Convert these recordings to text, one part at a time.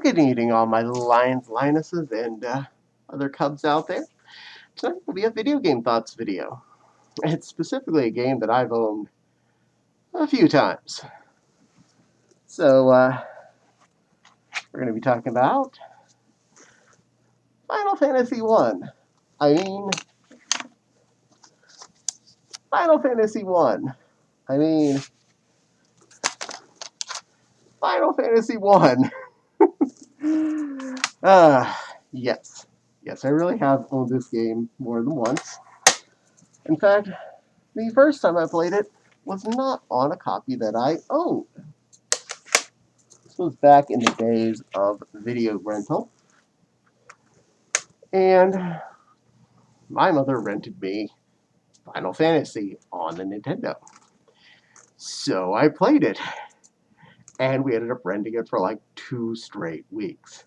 Good evening, all my little lions, lionesses, and other cubs out there. Tonight will be a video game thoughts video. It's specifically a game that I've owned a few times. So, we're going to be talking about Final Fantasy 1. I mean, Final Fantasy 1. I mean, Final Fantasy 1. Yes. Yes, I really have owned this game more than once. In fact, the first time I played it was not on a copy that I owned. This was back in the days of video rental. And my mother rented me Final Fantasy on the Nintendo. So I played it. And we ended up renting it for like 2 straight weeks.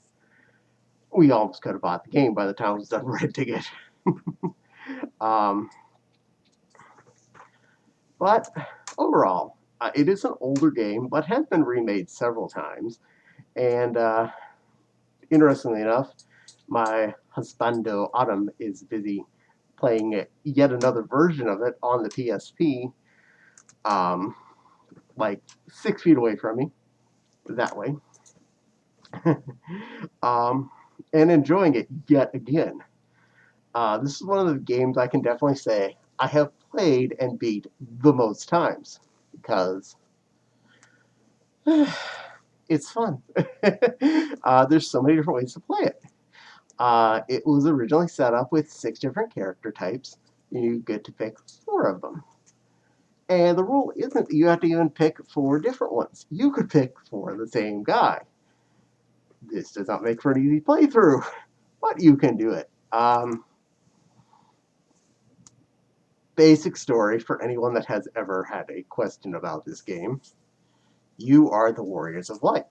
We almost could have bought the game by the time I was done renting it. But overall, it is an older game, but has been remade several times. And interestingly enough, my husbando Autumn is busy playing yet another version of it on the PSP, like 6 feet away from me, that way, and enjoying it yet again. This is one of the games I can definitely say I have played and beat the most times, because it's fun. There's so many different ways to play it. It was originally set up with 6 different character types. You get to pick 4 of them. And the rule isn't that you have to even pick 4 different ones. You could pick 4 of the same guy. This does not make for an easy playthrough, but you can do it. Basic story for anyone that has ever had a question about this game. You are the Warriors of Light.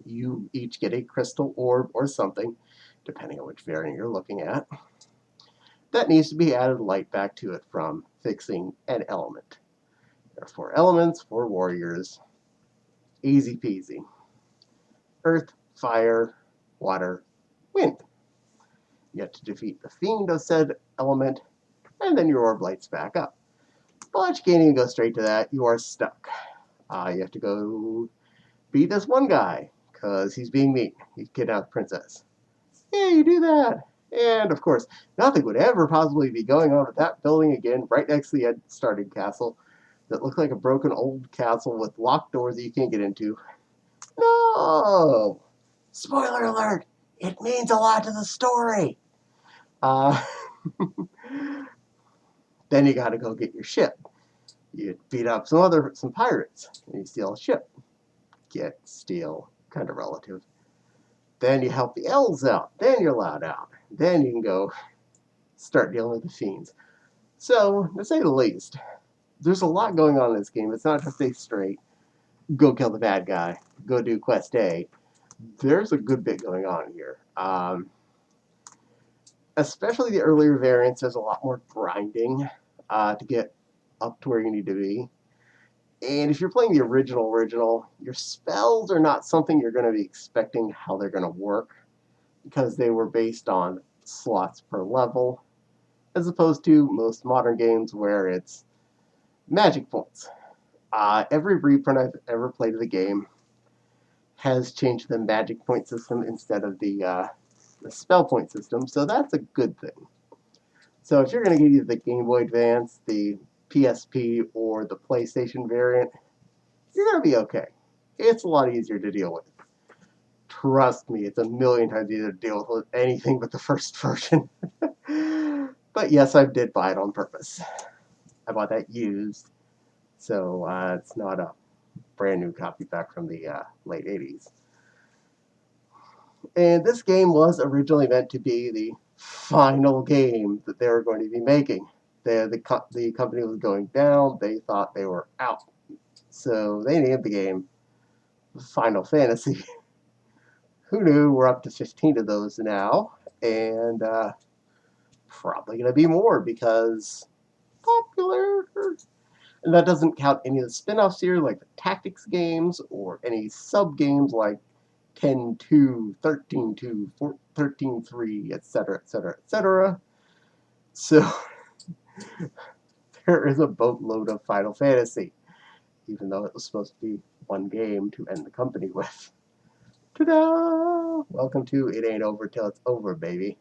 You each get a crystal orb or something, depending on which variant you're looking at, that needs to be added light back to it from fixing an element. There are 4 elements, 4 warriors. Easy peasy. Earth, fire, water, wind. You have to defeat the fiend of said element, and then your orb lights back up. But you can't even go straight to that. You are stuck. You have to go beat this one guy, because he's being mean. He's kidnapped the princess. Yeah, you do that. And, of course, nothing would ever possibly be going on at that building again, right next to the starting castle, that looked like a broken old castle with locked doors that you can't get into. No! Spoiler alert! It means a lot to the story! Then you gotta go get your ship. You beat up some pirates, and you steal a ship. Steal, kind of relative. Then you help the elves out. Then you're allowed out. Then you can go start dealing with the fiends. So, to say the least, there's a lot going on in this game. It's not just a straight, go kill the bad guy, go do quest A. There's a good bit going on here. Especially the earlier variants, there's a lot more grinding to get up to where you need to be. And if you're playing the original, your spells are not something you're going to be expecting how they're going to work, because they were based on slots per level, as opposed to most modern games where it's magic points. Every reprint I've ever played of the game has changed the magic point system instead of the spell point system, so that's a good thing. So if you're going to get either the Game Boy Advance, the PSP, or the PlayStation variant, you're going to be okay. It's a lot easier to deal with. Trust me, it's a million times easier to deal with anything but the first version. But yes, I did buy it on purpose. I bought that used, so it's not a brand new copy back from the late 80s. And this game was originally meant to be the final game that they were going to be making. The company was going down. They thought they were out. So they named the game Final Fantasy. Who knew? We're up to 15 of those now. And probably going to be more, because popular. And that doesn't count any of the spin-offs here, like the tactics games, or any sub-games like 10-2, 13-2, 13-3, etc., etc., etc. So there is a boatload of Final Fantasy, even though it was supposed to be one game to end the company with. Ta-da! Welcome to It Ain't Over Till It's Over, baby.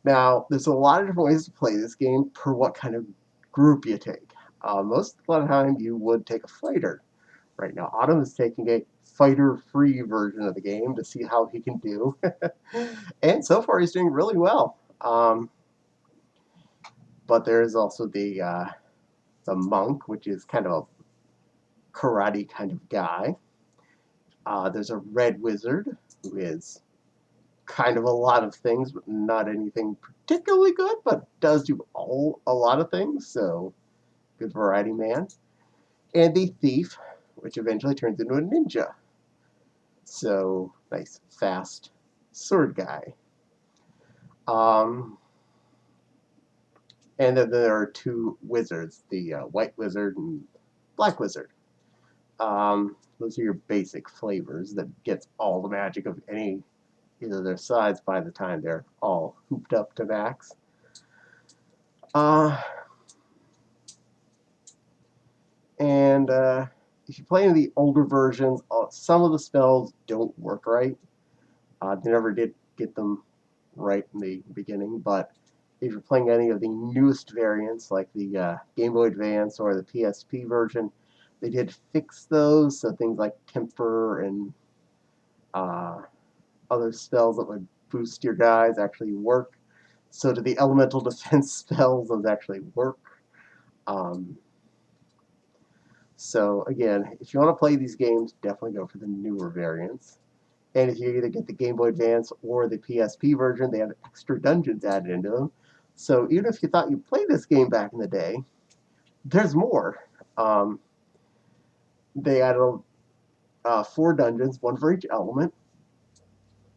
Now, there's a lot of different ways to play this game per what kind of group you take. Most of the time, you would take a fighter. Right now, Autumn is taking a fighter-free version of the game to see how he can do. And so far, he's doing really well. But there is also the monk, which is kind of a karate kind of guy. There's a red wizard, who is kind of a lot of things, but not anything particularly good, but does do a lot of things, so good variety man. And the thief, which eventually turns into a ninja. So nice, fast sword guy. And then there are two wizards, the white wizard and black wizard. Those are your basic flavors that gets all the magic of any either their sides by the time they're all hooped up to max. And if you play in the older versions, some of the spells don't work right. They never did get them right in the beginning, but if you're playing any of the newest variants, like the Game Boy Advance or the PSP version, they did fix those, so things like Temper and other spells that would boost your guys actually work. So do the elemental defense spells, those actually work. So again, if you want to play these games, definitely go for the newer variants. And if you either get the Game Boy Advance or the PSP version, they have extra dungeons added into them. So even if you thought you played this game back in the day, there's more. They added 4 dungeons, one for each element,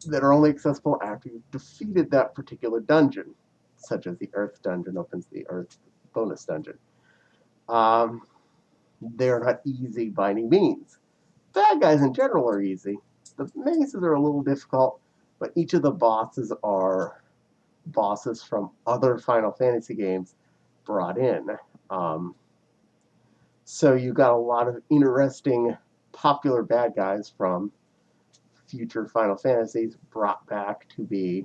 that are only accessible after you've defeated that particular dungeon, such as the Earth dungeon opens the Earth bonus dungeon. They're not easy by any means. Bad guys in general are easy. The mazes are a little difficult, but each of the bosses are bosses from other Final Fantasy games brought in. So you got a lot of interesting, popular bad guys from future Final Fantasies brought back to be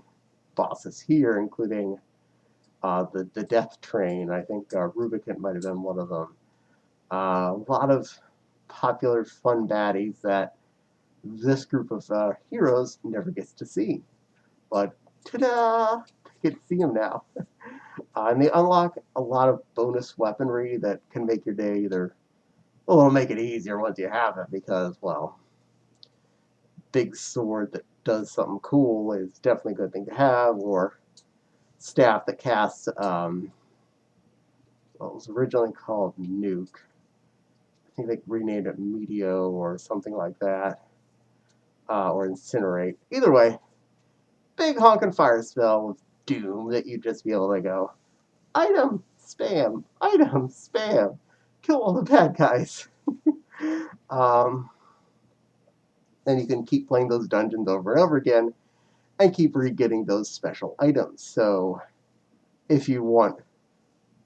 bosses here, including the Death Train. I think Rubicant might have been one of them. A lot of popular, fun baddies that this group of heroes never gets to see. But ta-da! They get to see them now. And they unlock a lot of bonus weaponry that can make your day either, well, it'll make it easier once you have it because, well, big sword that does something cool is definitely a good thing to have, or staff that casts, well, it was originally called Nuke. I think they renamed it Meteo or something like that, or Incinerate. Either way, big honking fire spell with Doom that you'd just be able to go, item, spam, item, spam, kill all the bad guys. And you can keep playing those dungeons over and over again and keep re-getting those special items. So if you want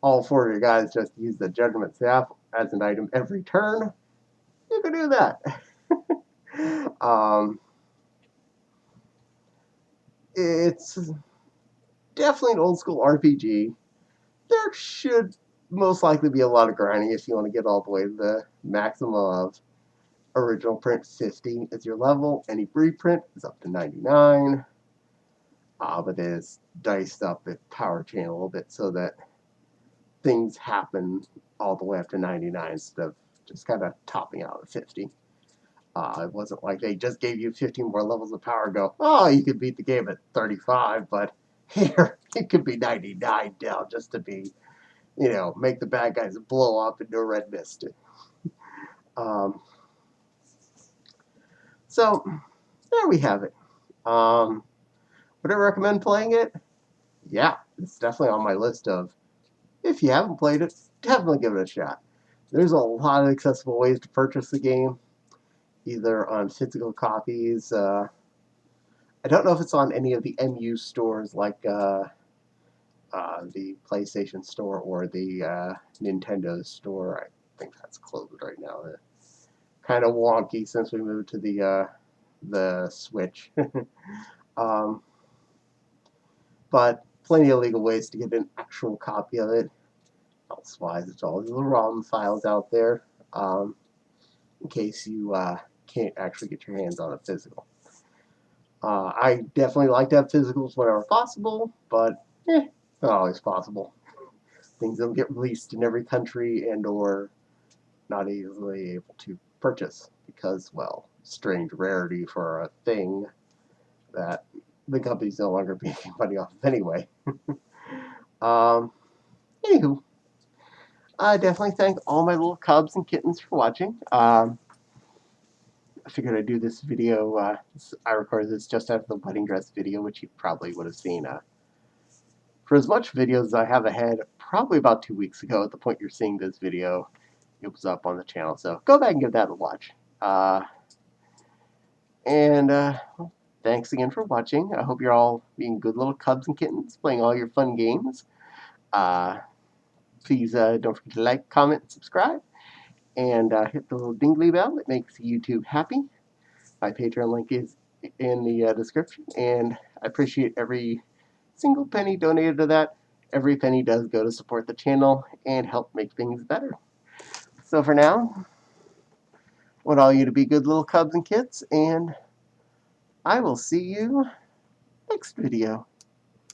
all 4 of your guys just use the Judgment Staff as an item every turn, you can do that. It's definitely an old school RPG. There should most likely be a lot of grinding if you want to get all the way to the maximum of original print 50 is your level. Any reprint is up to 99. But it's diced up the power chain a little bit so that things happen all the way up to 99 instead of just kind of topping out at 50. It wasn't like they just gave you 15 more levels of power and go, oh, you could beat the game at 35, but here, it could be 99 down just to be, make the bad guys blow up into a red mist. So, there we have it. Would I recommend playing it? Yeah, it's definitely on my list of, if you haven't played it, definitely give it a shot. There's a lot of accessible ways to purchase the game. either on physical copies. I don't know if it's on any of the MU stores like the PlayStation Store or the Nintendo Store. I think that's closed right now. Kind of wonky since we moved to the Switch. um, but plenty of legal ways to get an actual copy of it. Elsewise, it's all the ROM files out there in case you can't actually get your hands on a physical. I definitely like to have physicals whenever possible, but not always possible. Things don't get released in every country and or not easily able to purchase because, well, strange rarity for a thing that the company's no longer making money off of anyway. um, Anywho, I definitely thank all my little cubs and kittens for watching. I figured I'd do this video. I recorded this just after the wedding dress video, which you probably would have seen. For as much videos as I have ahead, probably about 2 weeks ago at the point you're seeing this video, it was up on the channel. So go back and give that a watch. Well, thanks again for watching. I hope you're all being good little cubs and kittens, playing all your fun games. Please don't forget to like, comment, subscribe, and hit the little dingly bell. It makes YouTube happy. My Patreon link is in the description, and I appreciate every single penny donated to that. Every penny does go to support the channel and help make things better. So for now, I want all you to be good little cubs and kits, and I will see you next video.